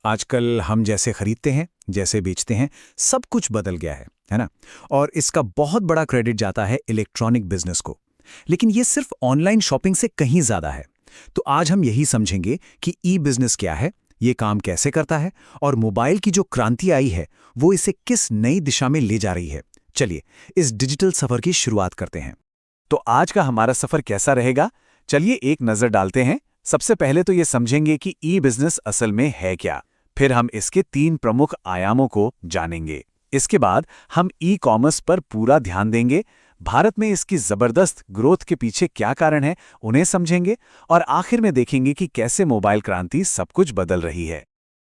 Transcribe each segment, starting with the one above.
आजकल हम जैसे खरीदते हैं, जैसे बेचते हैं, सब कुछ बदल गया है ना? और इसका बहुत बड़ा क्रेडिट जाता है इलेक्ट्रॉनिक बिजनेस को। लेकिन ये सिर्फ ऑनलाइन शॉपिंग से कहीं ज़्यादा है। तो आज हम यही समझेंगे कि ई बिजनेस क्या है, ये काम कैसे करता है और मोबाइल की जो क्रांति आई है, वो इसे किस नई दिशा में ले जा रही है। चलिए, इस डिजिटल सफर की शुरुआत करते हैं। तो आज का हमारा सफर कैसा रहेगा? चलिए एक नजर डालते हैं। सबसे पहले तो ये समझेंगे कि ई बिजनेस असल में है क्या। फिर हम इसके 3 प्रमुख आयामों को जानेंगे। इसके बाद हम ई कॉमर्स पर पूरा ध्यान देंगे। भारत में इसकी जबरदस्त ग्रोथ के पीछे क्या कारण है, उन्हें समझेंगे और आखिर में देखेंगे कि कैसे मोबाइल क्रांति सब कुछ बदल रही है।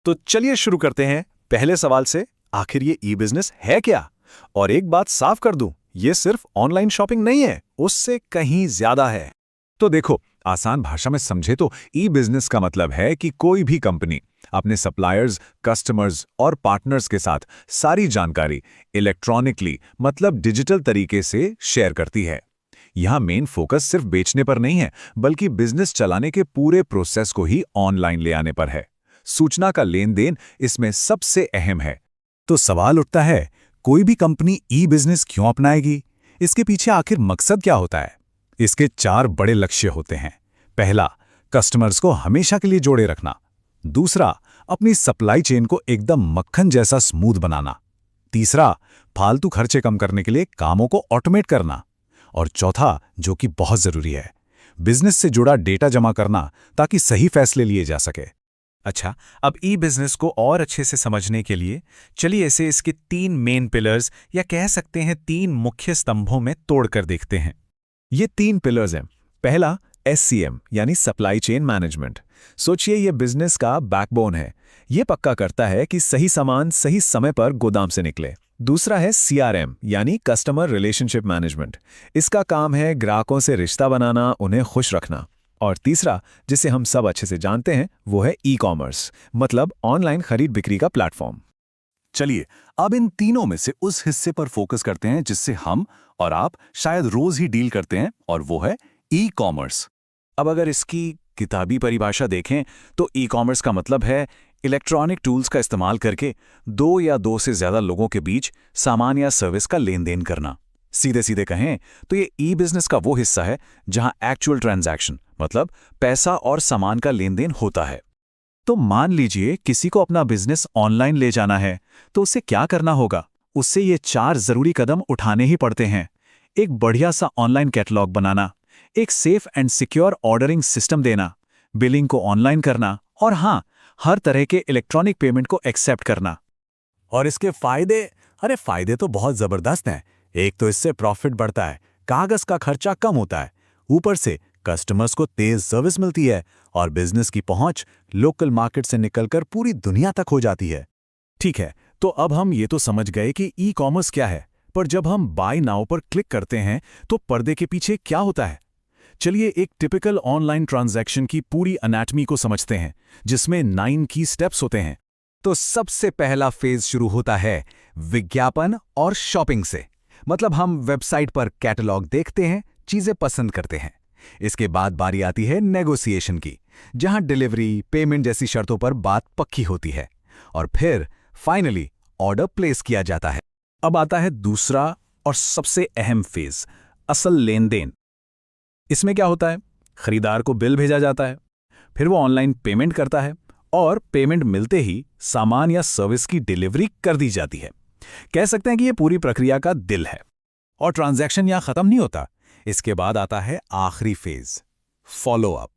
तो चलिए शुरू करते हैं पहले सवाल से। आखिर ये ई बिजनेस है क्या? और एक बात साफ कर दूं, ये सिर्फ ऑनलाइन शॉपिंग नहीं है, उससे कहीं ज्यादा है। तो देखो, आसान भाषा में समझे तो ई बिजनेस का मतलब है कि कोई भी कंपनी अपने सप्लायर्स, कस्टमर्स और पार्टनर्स के साथ सारी जानकारी इलेक्ट्रॉनिकली मतलब डिजिटल तरीके से शेयर करती है। यहां मेन फोकस सिर्फ बेचने पर नहीं है, बल्कि बिजनेस चलाने के पूरे प्रोसेस को ही ऑनलाइन ले आने पर है। सूचना का लेन देन इसमें सबसे अहम है। तो सवाल उठता है, कोई भी कंपनी ई बिजनेस क्यों अपनाएगी? इसके पीछे आखिर मकसद क्या होता है? इसके 4 बड़े लक्ष्य होते हैं। पहला, कस्टमर्स को हमेशा के लिए जोड़े रखना। दूसरा, अपनी सप्लाई चेन को एकदम मक्खन जैसा स्मूथ बनाना। तीसरा, फालतू खर्चे कम करने के लिए कामों को ऑटोमेट करना। और चौथा, जो कि बहुत जरूरी है, बिजनेस से जुड़ा डेटा जमा करना ताकि सही फैसले लिए जा सके। अच्छा, अब ई बिजनेस को और अच्छे से समझने के लिए चलिए इसे इसके 3 मेन पिलर्स या कह सकते हैं 3 मुख्य स्तंभों में तोड़कर देखते हैं। ये 3 पिलर्स हैं। पहला, SCM यानी सप्लाई चेन मैनेजमेंट। सोचिए, ये बिजनेस का बैकबोन है। ये पक्का करता है कि सही सामान सही समय पर गोदाम से निकले। दूसरा है CRM यानी कस्टमर रिलेशनशिप मैनेजमेंट। इसका काम है ग्राहकों से रिश्ता बनाना, उन्हें खुश रखना। और तीसरा, जिसे हम सब अच्छे से जानते हैं, वो है ई कॉमर्स, मतलब ऑनलाइन खरीद बिक्री का प्लेटफॉर्म। चलिए, अब इन तीनों में से उस हिस्से पर फोकस करते हैं जिससे हम और आप शायद रोज ही डील करते हैं, और वो है ई कॉमर्स। अब अगर इसकी किताबी परिभाषा देखें तो ई कॉमर्स का मतलब है इलेक्ट्रॉनिक टूल्स का इस्तेमाल करके 2 या 2 से ज्यादा लोगों के बीच सामान या सर्विस का लेन देन करना। सीधे सीधे कहें तो ये ई बिजनेस का वो हिस्सा है जहां एक्चुअल ट्रांजैक्शन मतलब पैसा और सामान का लेन देन होता है। तो मान लीजिए किसी को अपना बिजनेस ऑनलाइन ले जाना है, तो उसे क्या करना होगा? उससे ये 4 जरूरी कदम उठाने ही पड़ते हैं। एक बढ़िया सा ऑनलाइन कैटलॉग बनाना, एक safe and secure ordering system देना, बिलिंग को ऑनलाइन करना और हाँ, हर तरह के इलेक्ट्रॉनिक पेमेंट को एक्सेप्ट करना। और इसके फायदे, अरे फायदे तो बहुत जबरदस्त हैं। एक तो इससे प्रॉफिट बढ़ता है, कागज का खर्चा कम होता है, ऊपर से कस्टमर्स को तेज सर्विस मिलती है और बिजनेस की पहुंच लोकल मार्केट से निकलकर पूरी दुनिया तक हो जाती है। ठीक है, तो अब हम ये तो समझ गए कि ई कॉमर्स क्या है, पर जब हम बाय नाउ पर क्लिक करते हैं तो पर्दे के पीछे क्या होता है? चलिए एक टिपिकल ऑनलाइन ट्रांजैक्शन की पूरी एनाटॉमी को समझते हैं, जिसमें 9 की स्टेप्स होते हैं। तो सबसे पहला फेज शुरू होता है विज्ञापन और शॉपिंग से। मतलब हम वेबसाइट पर कैटलॉग देखते हैं, चीजें पसंद करते हैं। इसके बाद बारी आती है नेगोशिएशन की, जहां डिलीवरी, पेमेंट जैसी शर्तों पर बात पक्की होती है। और फिर फाइनली ऑर्डर प्लेस किया जाता है। अब आता है दूसरा और सबसे अहम फेज, असल लेन देन। इसमें क्या होता है? खरीदार को बिल भेजा जाता है, फिर वो ऑनलाइन पेमेंट करता है और पेमेंट मिलते ही सामान या सर्विस की डिलीवरी कर दी जाती है। कह सकते हैं कि ये पूरी प्रक्रिया का दिल है। और ट्रांजैक्शन यहां खत्म नहीं होता। इसके बाद आता है आखिरी फेज, फॉलो अप।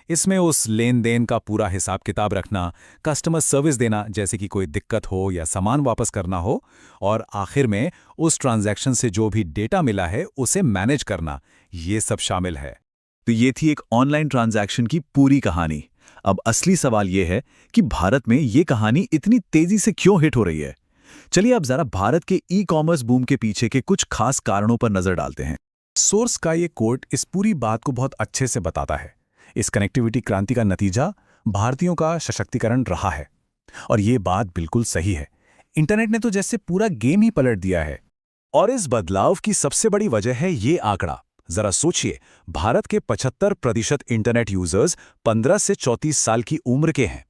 इसमें उस लेन देन का पूरा हिसाब किताब रखना, कस्टमर सर्विस देना जैसे कि कोई दिक्कत हो या सामान वापस करना हो, और आखिर में उस ट्रांजैक्शन से जो भी डेटा मिला है उसे मैनेज करना, ये सब शामिल है। तो ये थी एक ऑनलाइन ट्रांजैक्शन की पूरी कहानी। अब असली सवाल ये है कि भारत में ये कहानी इतनी तेजी से क्यों हिट हो रही है? चलिए अब जरा भारत के ई कॉमर्स बूम के पीछे के कुछ खास कारणों पर नजर डालते हैं। सोर्स का ये कोट इस पूरी बात को बहुत अच्छे से बताता है। इस कनेक्टिविटी क्रांति का नतीजा भारतीयों का सशक्तिकरण रहा है। और ये बात बिल्कुल सही है। इंटरनेट ने तो जैसे पूरा गेम ही पलट दिया है। और इस बदलाव की सबसे बड़ी वजह है ये आंकड़ा। जरा सोचिए, भारत के 75% इंटरनेट यूजर्स 15 से 34 साल की उम्र के हैं।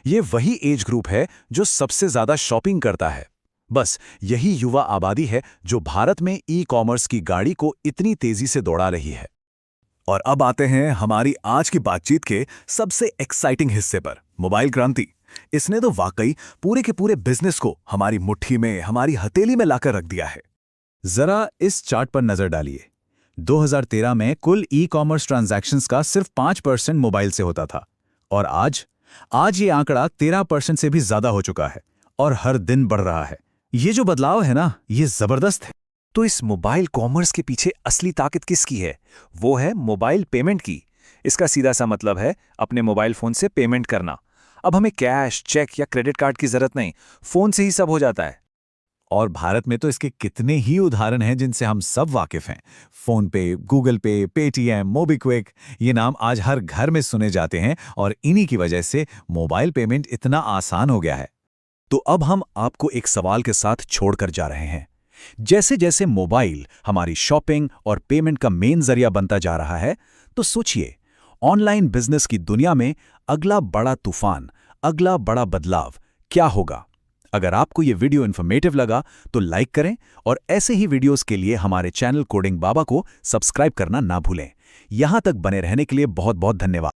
ये वही एज ग्रुप है जो सबसे ज्यादा शॉपिंग करता है। बस यही युवा आबादी है जो भारत में ई कॉमर्स की गाड़ी को इतनी तेजी से दौड़ा रही है। और अब आते हैं हमारी आज की बातचीत के सबसे एक्साइटिंग हिस्से पर, मोबाइल क्रांति। इसने तो वाकई पूरे के पूरे बिजनेस को हमारी मुट्ठी में, हमारी हथेली में लाकर रख दिया है। जरा इस चार्ट पर नजर डालिए। 2013 में कुल ई कॉमर्स ट्रांजैक्शंस का सिर्फ 5% मोबाइल से होता था, और आज ये आंकड़ा 13% से भी ज्यादा हो चुका है और हर दिन बढ़ रहा है। ये जो बदलाव है ना, ये जबरदस्त है। तो इस मोबाइल कॉमर्स के पीछे असली ताकत किसकी है? वो है मोबाइल पेमेंट की। इसका सीधा सा मतलब है अपने मोबाइल फोन से पेमेंट करना। अब हमें कैश, चेक या क्रेडिट कार्ड की जरूरत नहीं, फोन से ही सब हो जाता है। और भारत में तो इसके कितने ही उदाहरण हैं जिनसे हम सब वाकिफ हैं। फोन पे, गूगल पे, पेटीएम, मोबीक्विक, ये नाम आज हर घर में सुने जाते हैं और इन्हीं की वजह से मोबाइल पेमेंट इतना आसान हो गया है। तो अब हम आपको एक सवाल के साथ छोड़कर जा रहे हैं। जैसे जैसे मोबाइल हमारी शॉपिंग और पेमेंट का मेन जरिया बनता जा रहा है, तो सोचिए, ऑनलाइन बिजनेस की दुनिया में अगला बड़ा तूफान, अगला बड़ा बदलाव क्या होगा? अगर आपको ये वीडियो इन्फॉर्मेटिव लगा तो लाइक करें और ऐसे ही वीडियोस के लिए हमारे चैनल कोडिंग बाबा को सब्सक्राइब करना ना भूलें। यहां तक बने रहने के लिए बहुत बहुत धन्यवाद।